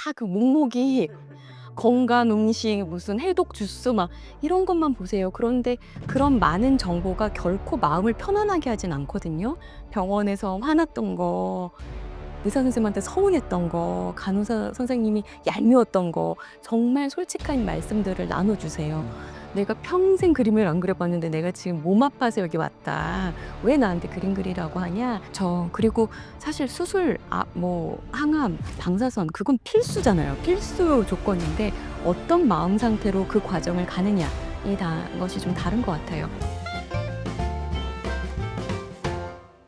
다 그 목록이 건강 음식, 무슨 해독 주스 막 이런 것만 보세요. 그런데 그런 많은 정보가 결코 마음을 편안하게 하진 않거든요. 병원에서 화났던 거, 의사 선생님한테 서운했던 거, 간호사 선생님이 얄미웠던 거, 정말 솔직한 말씀들을 나눠주세요. 내가 평생 그림을 안 그려봤는데 내가 지금 몸 아파서 여기 왔다. 왜 나한테 그림 그리라고 하냐? 그리고 사실 수술, 뭐 항암, 방사선 그건 필수잖아요. 필수 조건인데 어떤 마음 상태로 그 과정을 가느냐, 것이 좀 다른 것 같아요.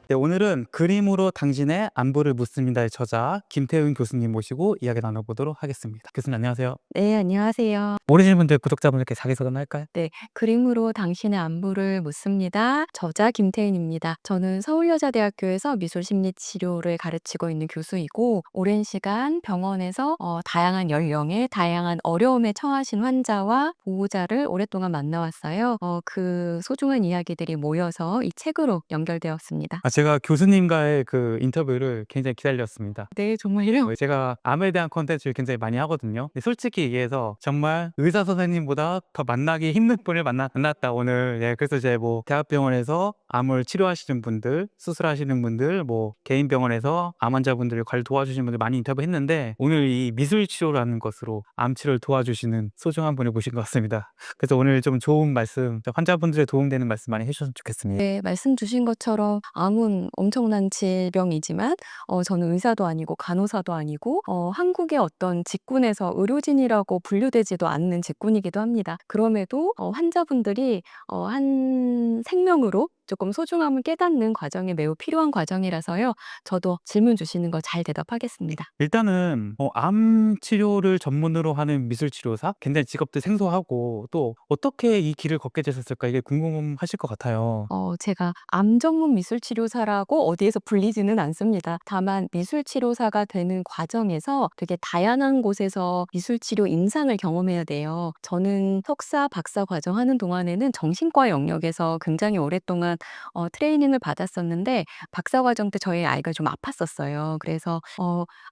네, 오늘은 그림으로 당신의 안부를 묻습니다의 저자 김태훈 교수님 모시고 이야기 나눠보도록 하겠습니다. 교수님 안녕하세요. 네, 안녕하세요. 모르시는 분들 구독자분들께 자기소개나 할까요? 네, 그림으로 당신의 안부를 묻습니다. 저자 김태인입니다. 저는 서울여자대학교에서 미술심리치료를 가르치고 있는 교수이고, 오랜 시간 병원에서 다양한 연령의 다양한 어려움에 처하신 환자와 보호자를 오랫동안 만나왔어요. 그 소중한 이야기들이 모여서 이 책으로 연결되었습니다. 제가 교수님과의 그 인터뷰를 굉장히 기다렸습니다. 네, 정말요? 제가 암에 대한 콘텐츠를 굉장히 많이 하거든요. 근데 솔직히 얘기해서 정말 의사 선생님보다 더 만나기 힘든 분을 만났다 오늘. 그래서 이제 뭐 대학병원에서 암을 치료하시는 분들, 수술하시는 분들, 뭐 개인 병원에서 암 환자분들을 관리 도와주시는 분들 많이 인터뷰했는데, 오늘 이 미술 치료라는 것으로 암 치료를 도와주시는 소중한 분을 모신 것 같습니다. 그래서 오늘 좀 좋은 말씀, 환자분들의 도움되는 말씀 많이 해주셨으면 좋겠습니다. 네, 말씀 주신 것처럼 암은 엄청난 질병이지만 저는 의사도 아니고 간호사도 아니고 한국의 어떤 직군에서 의료진이라고 분류되지도 않는 직군이기도 합니다. 그럼에도 환자분들이 한 생명으로 조금 소중함을 깨닫는 과정이 매우 필요한 과정이라서요. 저도 질문 주시는 거 잘 대답하겠습니다. 일단은 암 치료를 전문으로 하는 미술 치료사, 굉장히 직업도 생소하고 또 어떻게 이 길을 걷게 되셨을까, 이게 궁금하실 것 같아요. 제가 암 전문 미술치료사라고 어디에서 불리지는 않습니다. 다만 미술치료사가 되는 과정에서 되게 다양한 곳에서 미술치료 임상을 경험해야 돼요. 저는 석사, 박사 과정 하는 동안에는 정신과 영역에서 굉장히 오랫동안 트레이닝을 받았었는데, 박사 과정 때 저희 아이가 좀 아팠었어요. 그래서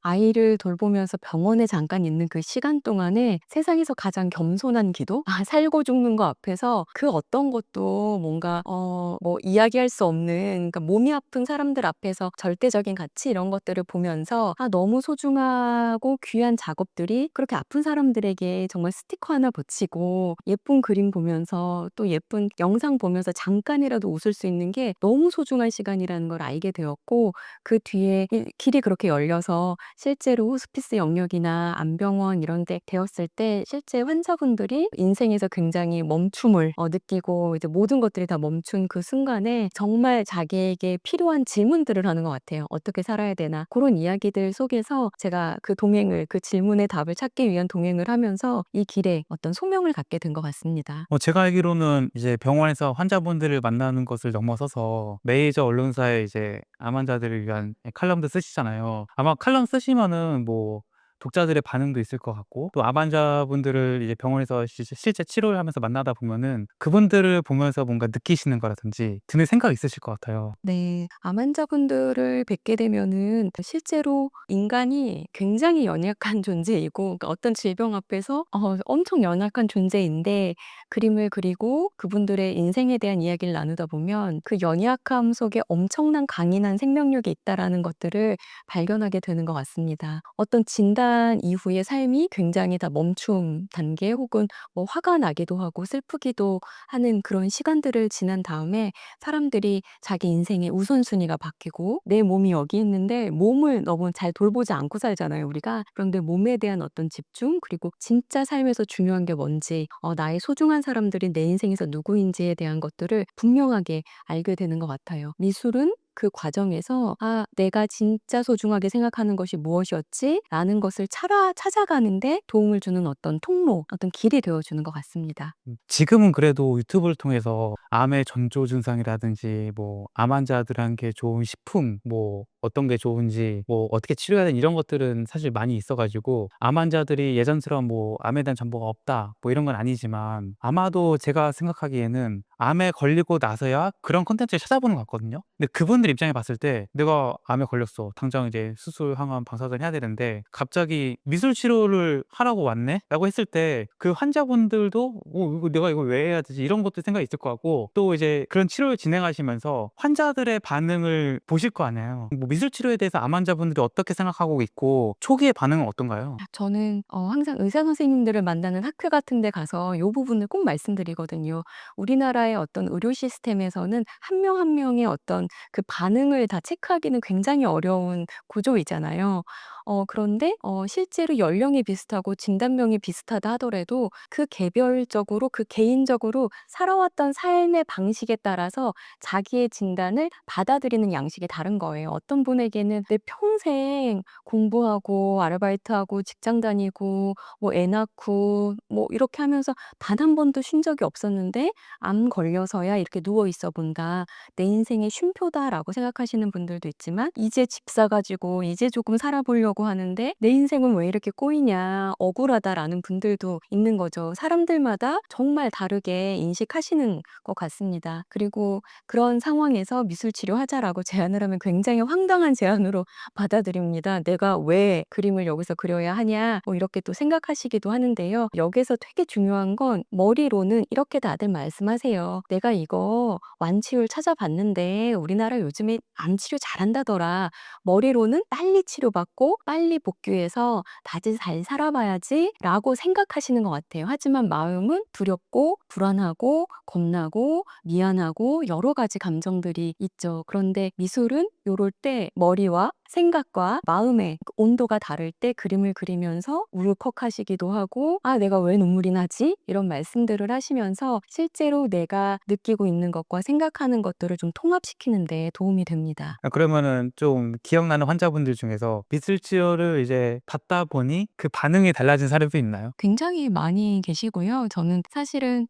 아이를 돌보면서 병원에 잠깐 있는 그 시간 동안에 세상에서 가장 겸손한 기도? 살고 죽는 거 앞에서 그 어떤 것도 뭔가 뭐 이야기할 수 없는, 그러니까 몸이 아픈 사람들 앞에서 절대적인 가치 이런 것들을 보면서 너무 소중하고 귀한 작업들이 그렇게 아픈 사람들에게 정말 스티커 하나 붙이고 예쁜 그림 보면서 또 예쁜 영상 보면서 잠깐이라도 웃을 수 있는 게 너무 소중한 시간이라는 걸 알게 되었고, 그 뒤에 길이 그렇게 열려서 실제로 호스피스 영역이나 암병원 이런 데 되었을 때 실제 환자분들이 인생에서 굉장히 멈춤을 느끼고 이제 모든 것들이 다 멈춘 그 순간에 정말 자기에게 필요한 질문들을 하는 것 같아요. 어떻게 살아야 되나? 그런 이야기들 속에서 제가 그 동행을, 그 질문의 답을 찾기 위한 동행을 하면서 이 길에 어떤 소명을 갖게 된 것 같습니다. 제가 알기로는 이제 병원에서 환자분들을 만나는 것을 넘어서서 메이저 언론사에 이제 암 환자들을 위한 칼럼도 쓰시잖아요. 아마 칼럼 쓰시면은 뭐 독자들의 반응도 있을 것 같고, 또 암 환자분들을 이제 병원에서 실제 치료를 하면서 만나다 보면은 그분들을 보면서 뭔가 느끼시는 거라든지 드는 생각이 있으실 것 같아요. 네. 암 환자분들을 뵙게 되면은 실제로 인간이 굉장히 연약한 존재이고, 그러니까 어떤 질병 앞에서 엄청 연약한 존재인데 그림을 그리고 그분들의 인생에 대한 이야기를 나누다 보면 그 연약함 속에 엄청난 강인한 생명력이 있다라는 것들을 발견하게 되는 것 같습니다. 어떤 진단 이후의 삶이 굉장히 다 멈춤 단계, 혹은 뭐 화가 나기도 하고 슬프기도 하는 그런 시간들을 지난 다음에 사람들이 자기 인생의 우선순위가 바뀌고, 내 몸이 여기 있는데 몸을 너무 잘 돌보지 않고 살잖아요, 우리가. 그런데 몸에 대한 어떤 집중, 그리고 진짜 삶에서 중요한 게 뭔지, 나의 소중한 사람들이 내 인생에서 누구인지에 대한 것들을 분명하게 알게 되는 것 같아요. 미술은 그 과정에서 내가 진짜 소중하게 생각하는 것이 무엇이었지? 라는 것을 찾아가는데 도움을 주는 어떤 통로, 어떤 길이 되어주는 것 같습니다. 지금은 그래도 유튜브를 통해서 암의 전조 증상이라든지 뭐 암 환자들한테 좋은 식품, 뭐 어떤 게 좋은지, 뭐 어떻게 치료해야 되는 이런 것들은 사실 많이 있어 가지고, 암 환자들이 예전처럼 뭐 암에 대한 정보가 없다 뭐 이런 건 아니지만, 아마도 제가 생각하기에는 암에 걸리고 나서야 그런 콘텐츠를 찾아보는 것 같거든요. 근데 그분들 입장에 봤을 때 내가 암에 걸렸어. 당장 이제 수술, 항암, 방사선 해야 되는데 갑자기 미술 치료를 하라고 왔네? 라고 했을 때 그 환자분들도 이거 내가 이걸 왜 해야 되지? 이런 것도 생각이 있을 것 같고 또 이제 그런 치료를 진행하시면서 환자들의 반응을 보실 거 아니에요. 뭐 미술 치료에 대해서 암 환자분들이 어떻게 생각하고 있고 초기의 반응은 어떤가요? 저는 항상 의사 선생님들을 만나는 학회 같은 데 가서 요 부분을 꼭 말씀드리거든요. 우리나라의 어떤 의료 시스템에서는 한 명 한 명의 어떤 그 반응을 다 체크하기는 굉장히 어려운 구조이잖아요. 그런데 실제로 연령이 비슷하고 진단명이 비슷하다 하더라도 그 개별적으로 그 개인적으로 살아왔던 삶의 방식에 따라서 자기의 진단을 받아들이는 양식이 다른 거예요. 어떤 분에게는 내 평생 공부하고 아르바이트하고 직장 다니고 뭐 애 낳고 뭐 이렇게 하면서 단 한 번도 쉰 적이 없었는데 '암 걸려서야 이렇게 누워 있어 본다. 내 인생의 쉼표다.'라고 생각하시는 분들도 있지만 이제 집 사 가지고 이제 조금 살아 보려고 하는데 '내 인생은 왜 이렇게 꼬이냐. 억울하다.'라는 분들도 있는 거죠. 사람들마다 정말 다르게 인식하시는 것 같습니다. 그리고 그런 상황에서 "미술 치료하자."라고 제안을 하면 굉장히 황당한 제안으로 받아들입니다. '내가 왜 그림을 여기서 그려야 하냐.' 뭐 이렇게 또 생각하시기도 하는데요. 여기서 되게 중요한 건 머리로는 이렇게 다들 말씀하세요. "내가 이거 완치율 찾아봤는데 우리나라 요즘에 암 치료 잘한다더라." 머리로는 빨리 치료받고 빨리 복귀해서 '다시 잘 살아봐야지.'라고 생각하시는 것 같아요. 하지만 마음은 두렵고 불안하고 겁나고 미안하고 여러 가지 감정들이 있죠. 그런데 미술은 요럴 때 머리와 생각과 마음의 그 온도가 다를 때 그림을 그리면서 울컥하시기도 하고 '아 내가 왜 눈물이 나지?' 이런 말씀들을 하시면서 실제로 내가 느끼고 있는 것과 생각하는 것들을 좀 통합시키는 데 도움이 됩니다. 그러면은 좀 기억나는 환자분들 중에서 미술 치료를 이제 받다 보니 그 반응이 달라진 사례도 있나요? 굉장히 많이 계시고요. 저는 사실은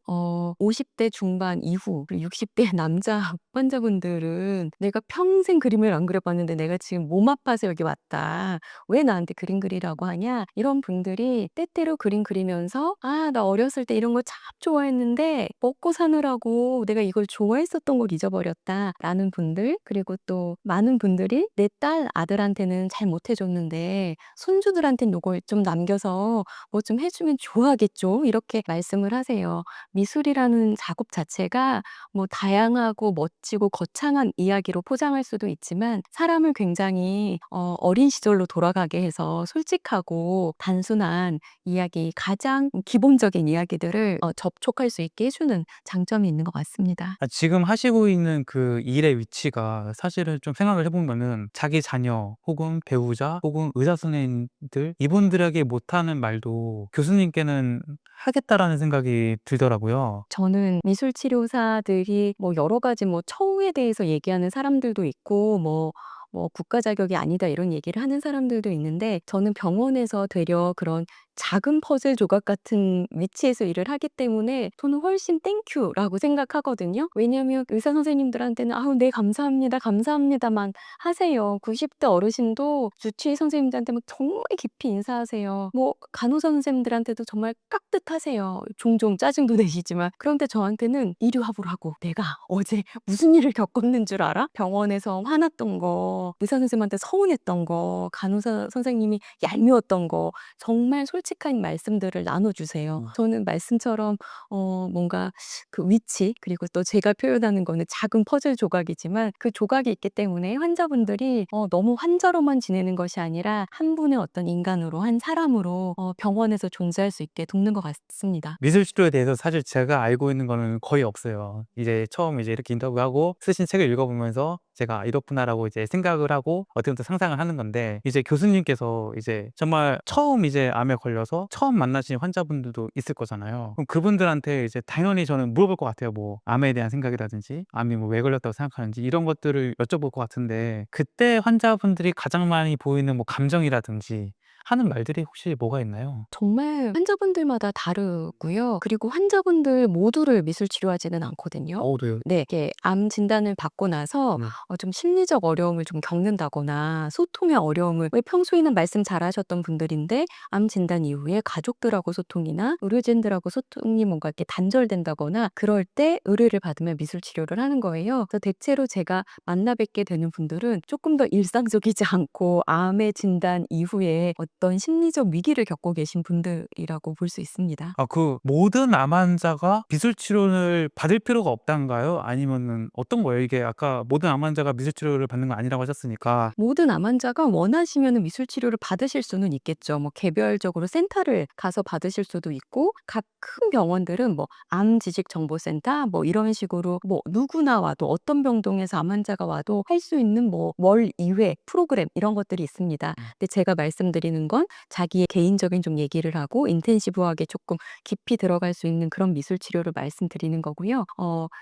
50대 중반 이후 그리고 60대 남자 환자분들은 "내가 평생 그림을 안 그려 봤는데 내가 지금 몸 아파서 여기 왔다. 왜 나한테 그림 그리라고 하냐?" 이런 분들이 때때로 그림 그리면서 "아 나 어렸을 때 이런 거 참 좋아했는데 먹고 사느라고 내가 이걸 좋아했었던 걸 잊어버렸다."라는 분들 그리고 또 많은 분들이 "내 딸, 아들한테는 잘 못해 줬는데 손주들한텐 요걸 좀 남겨서 뭐 좀 해 주면 좋아하겠죠." 이렇게 말씀을 하세요. 미술이라는 작업 자체가 뭐 다양하고 멋지고 거창한 이야기로 포장할 수도 있지만 사람을 굉장히 어린 시절로 돌아가게 해서 솔직하고 단순한 이야기, 가장 기본적인 이야기들을 접촉할 수 있게 해 주는 장점이 있는 것 같습니다. 지금 하시고 있는 그 일의 위치가 사실은 좀 생각을 해 보면은 자기 자녀 혹은 배우자 혹은 의사 선생님들 이분들에게 못하는 말도 교수님께는 하겠다라는 생각이 들더라고요. 저는 미술 치료사들이 뭐 여러 가지 뭐 처우에 대해서 얘기하는 사람들도 있고 뭐 "국가 자격이 아니다." 이런 얘기를 하는 사람들도 있는데 저는 병원에서 되려 그런 작은 퍼즐 조각 같은 위치에서 일을 하기 때문에 저는 훨씬 땡큐라고 생각하거든요. 왜냐하면 의사 선생님들한테는 "아우 네 감사합니다. 감사합니다."만 하세요. 90대 어르신도 주치의 선생님들한테 막 정말 깊이 인사하세요. 뭐 간호사 선생님들한테도 정말 깍듯하세요. 종종 짜증도 내시지만. 그런데 저한테는 이류화불하고 "내가 어제 무슨 일을 겪었는 줄 알아? 병원에서 화났던 거, 의사 선생님한테 서운했던 거, 간호사 선생님이 얄미웠던 거." 정말 솔직한 말씀들을 나눠 주세요. 저는 말씀처럼 뭔가 그 위치 그리고 또 제가 표현하는 거는 작은 퍼즐 조각이지만 그 조각이 있기 때문에 환자분들이 너무 환자로만 지내는 것이 아니라 한 분의 어떤 인간으로 한 사람으로 병원에서 존재할 수 있게 돕는 것 같습니다. 미술 치료에 대해서 사실 제가 알고 있는 거는 거의 없어요. 이제 처음 이제 이렇게 인터뷰하고 쓰신 책을 읽어보면서 제가 '이렇구나.'라고 이제 생각을 하고 어떻게 보면 상상을 하는 건데 이제 교수님께서 이제 정말 처음 이제 암에 걸려서 처음 만나신 환자분들도 있을 거잖아요. 그럼 그분들한테 이제 당연히 저는 물어볼 것 같아요. 뭐 암에 대한 생각이라든지 암이 뭐 왜 걸렸다고 생각하는지 이런 것들을 여쭤볼 것 같은데 그때 환자분들이 가장 많이 보이는 뭐 감정이라든지 하는 말들이 혹시 뭐가 있나요? 정말 환자분들마다 다르고요. 그리고 환자분들 모두를 미술 치료하지는 않거든요. 네. 네. 이렇게 암 진단을 받고 나서 네. 좀 심리적 어려움을 좀 겪는다거나 소통의 어려움을 왜 평소에는 말씀 잘하셨던 분들인데 암 진단 이후에 가족들하고 소통이나 의료진들하고 소통이 뭔가 이렇게 단절된다거나 그럴 때 의뢰를 받으면 미술 치료를 하는 거예요. 그래서 대체로 제가 만나 뵙게 되는 분들은 조금 더 일상적이지 않고 암의 진단 이후에 어떤 심리적 위기를 겪고 계신 분들이라고 볼 수 있습니다. 그 모든 암 환자가 미술 치료를 받을 필요가 없단가요? 아니면은 어떤 거예요? 이게 아까 모든 암 환자가 미술 치료를 받는 건 아니라고 하셨으니까. 모든 암 환자가 원하시면은 미술 치료를 받으실 수는 있겠죠. 뭐 개별적으로 센터를 가서 받으실 수도 있고 각 큰 병원들은 뭐 암지식정보센터 뭐 이런 식으로 뭐 누구나 와도 어떤 병동에서 암 환자가 와도 할 수 있는 뭐 월 2회 프로그램 이런 것들이 있습니다. 근데 제가 말씀드리는 건 자기의 개인적인 좀 얘기를 하고 인텐시브하게 조금 깊이 들어갈 수 있는 그런 미술 치료를 말씀드리는 거고요.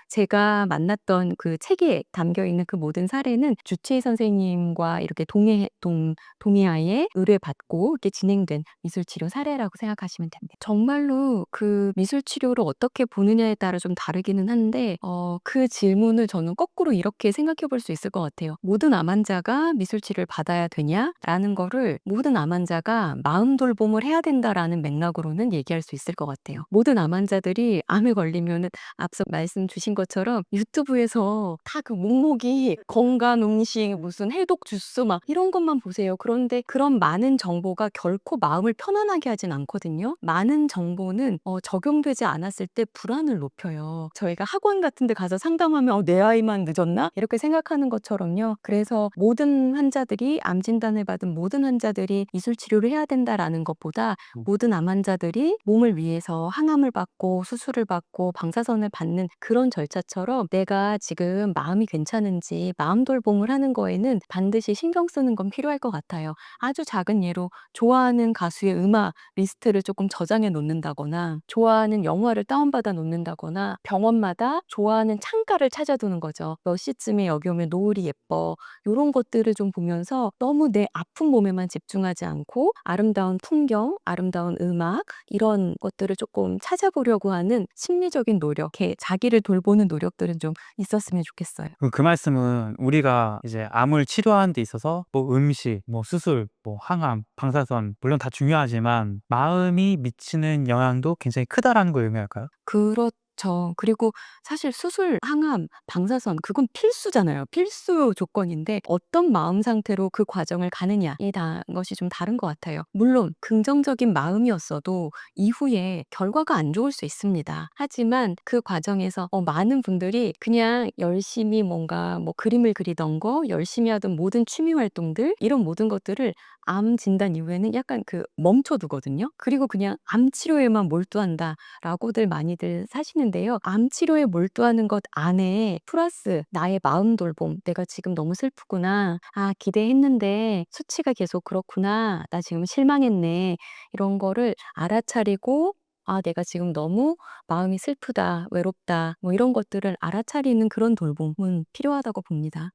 제가 만났던 그 책에 담겨 있는 그 모든 사례는 주치의 선생님과 이렇게 동의하에 의뢰받고 이렇게 진행된 미술 치료 사례라고 생각하시면 됩니다. 정말로 그 미술 치료를 어떻게 보느냐에 따라 좀 다르기는 한데 그 질문을 저는 거꾸로 이렇게 생각해 볼 수 있을 것 같아요. 모든 암 환자가 미술 치료를 받아야 되냐라는 거를 모든 암 환자가 마음 돌봄을 해야 된다라는 맥락으로는 얘기할 수 있을 것 같아요. 모든 암 환자들이 암에 걸리면은 앞서 말씀 주신 것처럼 유튜브에서 다 그 묵묵히 건강 음식 무슨 해독 주스 막 이런 것만 보세요. 그런데 그런 많은 정보가 결코 마음을 편안하게 하진 않거든요. 많은 정보는 적용되지 않았을 때 불안을 높여요. 저희가 학원 같은 데 가서 상담하면 '내 아이만 늦었나?' 이렇게 생각하는 것처럼요. 그래서 모든 환자들이 암 진단을 받은 모든 환자들이 미술 치료를 해야 된다라는 것보다 모든 암 환자들이 몸을 위해서 항암을 받고 수술을 받고 방사선을 받는 그런 절차처럼 내가 지금 마음이 괜찮은지 마음 돌봄을 하는 거에는 반드시 신경 쓰는 건 필요할 것 같아요. 아주 작은 예로 좋아하는 가수의 음악 리스트를 조금 저장해 놓는다거나 좋아하는 영화를 다운받아 놓는다거나 병원마다 좋아하는 창가를 찾아두는 거죠. 몇 시쯤에 여기 오면 노을이 예뻐. 요런 것들을 좀 보면서 너무 내 아픈 몸에만 집중하지 않고 아름다운 풍경, 아름다운 음악 이런 것들을 조금 찾아보려고 하는 심리적인 노력, 이렇게 자기를 돌보는 노력들은 좀 있었으면 좋겠어요. 그 말씀은 우리가 이제 암을 치료하는 데 있어서 뭐 음식, 뭐 수술, 뭐 항암, 방사선 물론 다 중요하지만 마음이 미치는 영향도 굉장히 크다라는 걸 의미할까요? 그렇죠. 그리고 사실 수술, 항암, 방사선 그건 필수잖아요. 필수 조건인데 어떤 마음 상태로 그 과정을 가느냐에 대한 것이 좀 다른 것 같아요. 물론 긍정적인 마음이었어도 이후에 결과가 안 좋을 수 있습니다. 하지만 그 과정에서 많은 분들이 그냥 열심히 뭔가 뭐 그림을 그리던 거, 열심히 하던 모든 취미 활동들 이런 모든 것들을 암 진단 이후에는 약간 멈춰 두거든요. 그리고 그냥 '암 치료에만 몰두한다.'라고들 많이들 사시는데요. 암 치료에 몰두하는 것 안에 플러스 나의 마음 돌봄 '내가 지금 너무 슬프구나. 아 기대했는데 수치가 계속 그렇구나. 나 지금 실망했네.' 이런 거를 알아차리고 '아 내가 지금 너무 마음이 슬프다. 외롭다.' 뭐 이런 것들을 알아차리는 그런 돌봄은 필요하다고 봅니다.